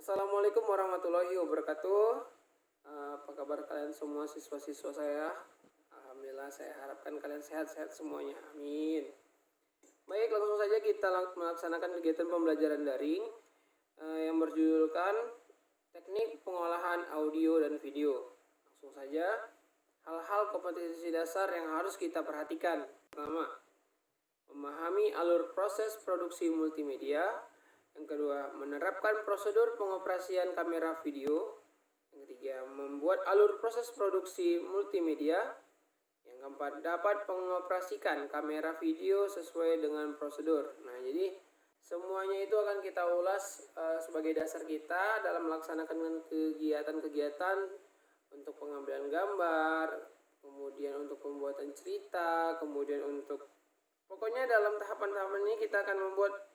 Assalamualaikum warahmatullahi wabarakatuh. Apa kabar kalian semua siswa-siswa saya? Alhamdulillah, saya harapkan kalian sehat-sehat semuanya. Amin. Baik, langsung saja kita melaksanakan kegiatan pembelajaran daring yang berjudulkan teknik pengolahan audio dan video. Langsung saja, hal-hal kompetensi dasar yang harus kita perhatikan. Pertama, memahami alur proses produksi multimedia. Yang kedua, menerapkan prosedur pengoperasian kamera video. Yang ketiga, membuat alur proses produksi multimedia. Yang keempat, dapat mengoperasikan kamera video sesuai dengan prosedur. Nah, jadi semuanya itu akan kita ulas sebagai dasar kita dalam melaksanakan kegiatan-kegiatan untuk pengambilan gambar, kemudian untuk pembuatan cerita, kemudian untuk pokoknya dalam tahapan-tahapan ini kita akan membuat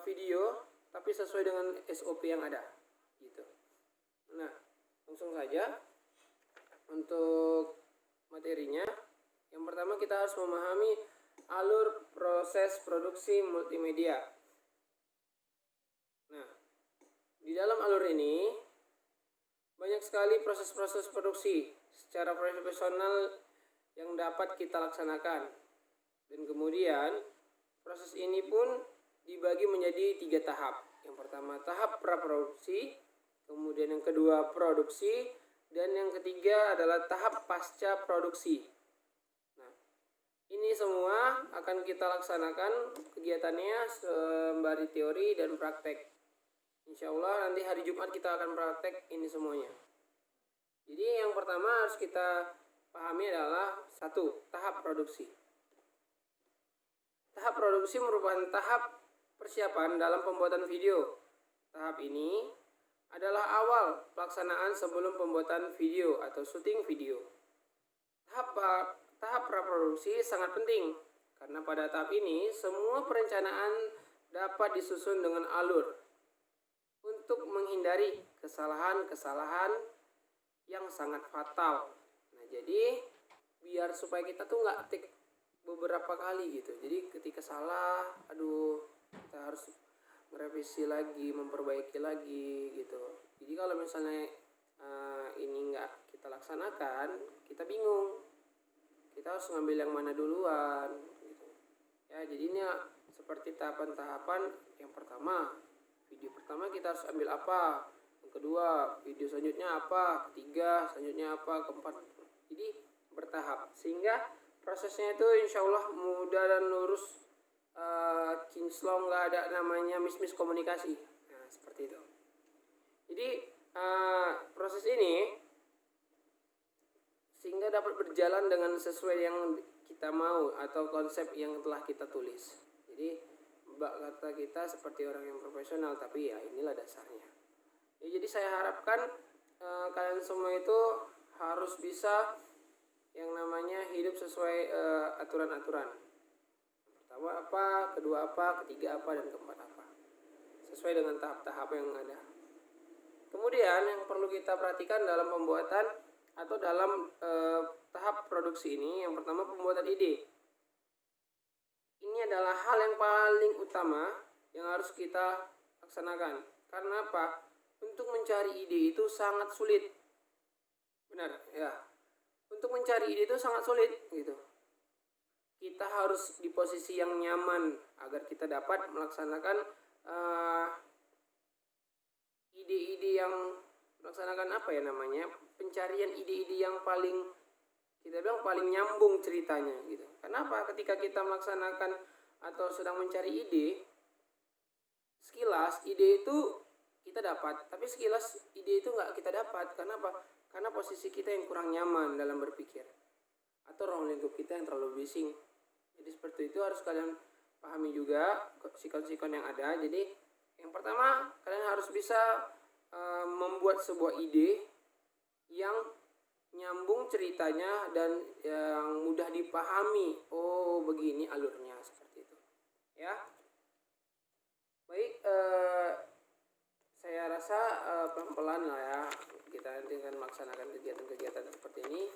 video tapi sesuai dengan SOP yang ada gitu. Nah, langsung saja untuk materinya. Yang pertama, kita harus memahami alur proses produksi multimedia. Nah, di dalam alur ini banyak sekali proses-proses produksi secara profesional yang dapat kita laksanakan. Dan kemudian proses ini pun dibagi menjadi 3 tahap. Yang pertama tahap praproduksi, kemudian yang kedua produksi, dan yang ketiga adalah tahap pasca produksi. Nah, ini semua akan kita laksanakan kegiatannya sembari teori dan praktek. Insya Allah nanti hari Jumat kita akan praktek ini semuanya. Jadi yang pertama harus kita pahami adalah 1. Tahap produksi. Tahap produksi merupakan tahap persiapan dalam pembuatan video. Tahap ini adalah awal pelaksanaan sebelum pembuatan video atau syuting video. Tahap praproduksi sangat penting karena pada tahap ini semua perencanaan dapat disusun dengan alur untuk menghindari kesalahan-kesalahan yang sangat fatal. Nah, jadi biar supaya kita tuh nggak take beberapa kali gitu. Jadi ketika salah, kita harus merevisi lagi, memperbaiki lagi gitu. Jadi kalau misalnya ini nggak kita laksanakan, kita bingung. Kita harus ngambil yang mana duluan gitu. Ya, jadinya seperti tahapan-tahapan. Yang pertama, video pertama kita harus ambil apa? Yang kedua, video selanjutnya apa? Ketiga, selanjutnya apa? Keempat. Jadi bertahap sehingga prosesnya itu insya Allah mudah dan lurus. Kinclong, nggak ada namanya miskomunikasi. Nah, seperti itu. Jadi proses ini sehingga dapat berjalan dengan sesuai yang kita mau atau konsep yang telah kita tulis. Jadi kata kita seperti orang yang profesional, tapi ya inilah dasarnya. Ya, jadi saya harapkan kalian semua itu harus bisa yang namanya hidup sesuai aturan-aturan. Pertama apa, kedua apa, ketiga apa, dan keempat apa. Sesuai dengan tahap-tahap yang ada. Kemudian yang perlu kita perhatikan dalam pembuatan atau dalam tahap produksi ini, yang pertama pembuatan ide. Ini adalah hal yang paling utama yang harus kita laksanakan. Karena apa? Untuk mencari ide itu sangat sulit. Benar, ya. Untuk mencari ide itu sangat sulit gitu. Kita harus di posisi yang nyaman agar kita dapat melaksanakan ide-ide yang melaksanakan pencarian ide-ide yang paling kita bilang paling nyambung ceritanya gitu. Kenapa? Ketika kita melaksanakan atau sedang mencari ide, sekilas ide itu kita dapat, tapi sekilas ide itu nggak kita dapat. Kenapa? Karena posisi kita yang kurang nyaman dalam berpikir atau ruang lingkup kita yang terlalu bising. Jadi seperti itu harus kalian pahami juga sikon-sikon yang ada. Jadi yang pertama kalian harus bisa membuat sebuah ide yang nyambung ceritanya dan yang mudah dipahami. Oh, begini alurnya, seperti itu. Ya. Baik, saya rasa pelan-pelan lah ya kita nanti akan melaksanakan kegiatan-kegiatan seperti ini.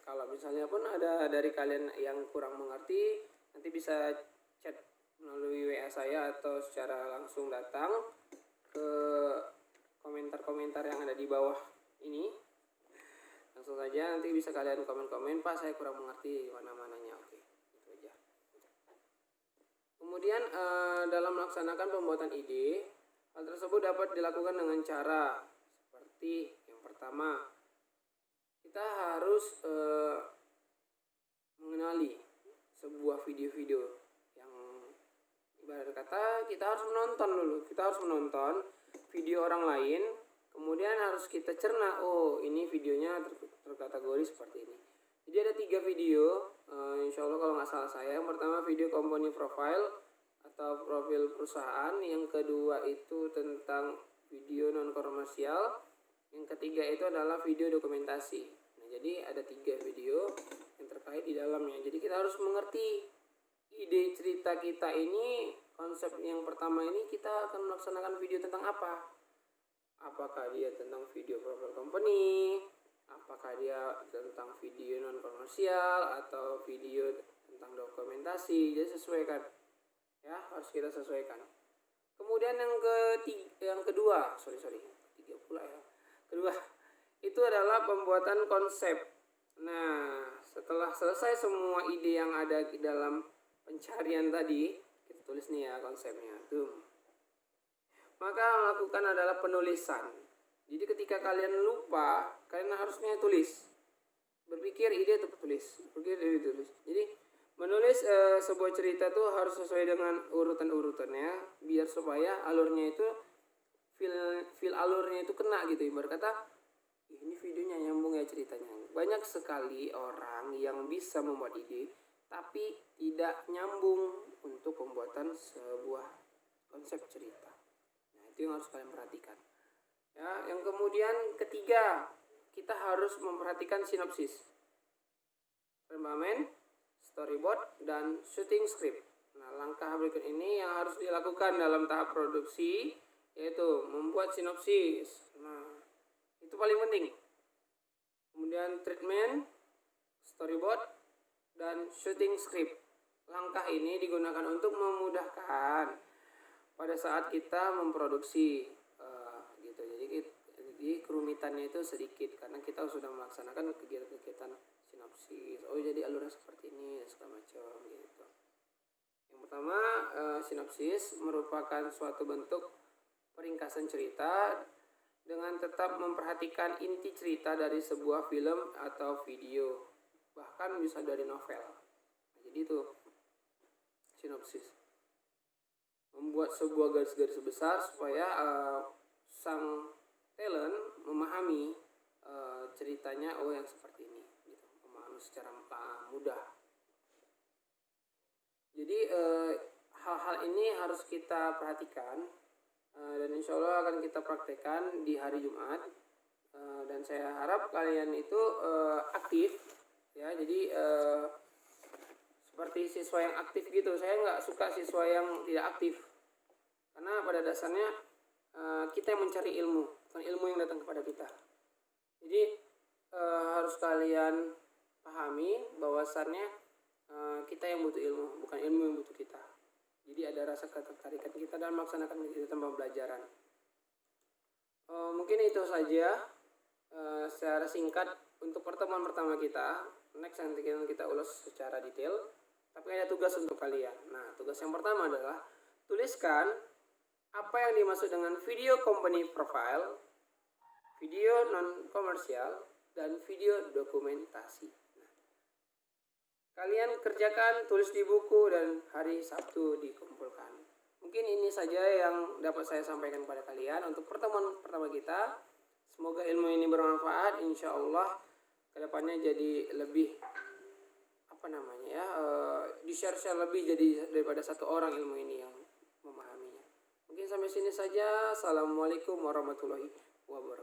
Kalau misalnya pun ada dari kalian yang kurang mengerti, nanti bisa chat melalui WA saya atau secara langsung datang ke komentar-komentar yang ada di bawah ini. Langsung saja nanti bisa kalian komen-komen, Pak saya kurang mengerti mana-mananya. Oke, itu aja. Kemudian dalam melaksanakan pembuatan ide, hal tersebut dapat dilakukan dengan cara seperti yang pertama, kita harus mengenali sebuah video-video yang ibarat kata kita harus menonton dulu. Kita harus menonton video orang lain, kemudian harus kita cerna, oh ini videonya terkategori seperti ini. Jadi ada 3 video, insya Allah kalau nggak salah saya. Yang pertama video company profile atau profil perusahaan, yang kedua itu tentang video non komersial, yang ketiga itu adalah video dokumentasi. Nah, jadi ada 3 video yang terkait di dalamnya. Jadi kita harus mengerti ide cerita kita ini. Konsep yang pertama ini kita akan melaksanakan video tentang apa? Apakah dia tentang video profile company, apakah dia tentang video non komersial, atau video tentang dokumentasi. Jadi sesuaikan ya, harus kita sesuaikan. Kemudian yang kedua tiga pula ya. Kedua itu adalah pembuatan konsep. Nah, setelah selesai semua ide yang ada di dalam pencarian tadi, kita tulis nih ya konsepnya tuh. Maka melakukan adalah penulisan. Jadi ketika kalian lupa, kalian harusnya tulis. Berpikir ide tetap tulis. Jadi menulis sebuah cerita tuh harus sesuai dengan urutan-urutannya, biar supaya alurnya itu feel alurnya itu kena gitu. Ibarat kata ini videonya nyambung ya ceritanya. Banyak sekali orang yang bisa membuat ide tapi tidak nyambung untuk pembuatan sebuah konsep cerita. Nah, itu yang harus kalian perhatikan. Ya, yang kemudian ketiga, kita harus memperhatikan sinopsis, remamen, storyboard, dan shooting script. Nah, langkah berikut ini yang harus dilakukan dalam tahap produksi, yaitu membuat sinopsis. Nah, itu paling penting. Kemudian treatment, storyboard, dan shooting script. Langkah ini digunakan untuk memudahkan pada saat kita memproduksi gitu. Jadi kerumitannya itu sedikit karena kita sudah melaksanakan kegiatan-kegiatan sinopsis. Oh, jadi alurnya seperti ini segala macam gitu. Yang pertama, sinopsis merupakan suatu bentuk peringkasan cerita dengan tetap memperhatikan inti cerita dari sebuah film atau video, bahkan bisa dari novel. Nah, jadi itu sinopsis, membuat sebuah garis-garis besar supaya sang talent memahami ceritanya, oh yang seperti ini gitu, memahami secara mudah. Jadi hal-hal ini harus kita perhatikan dan insya Allah akan kita praktekkan di hari Jumat, dan saya harap kalian itu aktif ya. Jadi seperti siswa yang aktif gitu. Saya nggak suka siswa yang tidak aktif, karena pada dasarnya kita yang mencari ilmu, bukan ilmu yang datang kepada kita. Jadi harus kalian pahami bahwasannya kita yang butuh ilmu, bukan ilmu yang butuh kita. Jadi ada rasa ketertarikan kita dalam melaksanakan kegiatan pembelajaran. Mungkin itu saja secara singkat untuk pertemuan pertama kita. Next nanti kita ulas secara detail. Tapi ada tugas untuk kalian. Nah, tugas yang pertama adalah tuliskan apa yang dimaksud dengan video company profile, video non komersial, dan video dokumentasi. Kalian kerjakan, tulis di buku, dan hari Sabtu dikumpulkan. Mungkin ini saja yang dapat saya sampaikan kepada kalian untuk pertemuan pertama kita. Semoga ilmu ini bermanfaat. Insya Allah kedepannya jadi lebih di-share lebih jadi daripada satu orang ilmu ini yang memahaminya. Mungkin sampai sini saja. Assalamualaikum warahmatullahi wabarakatuh.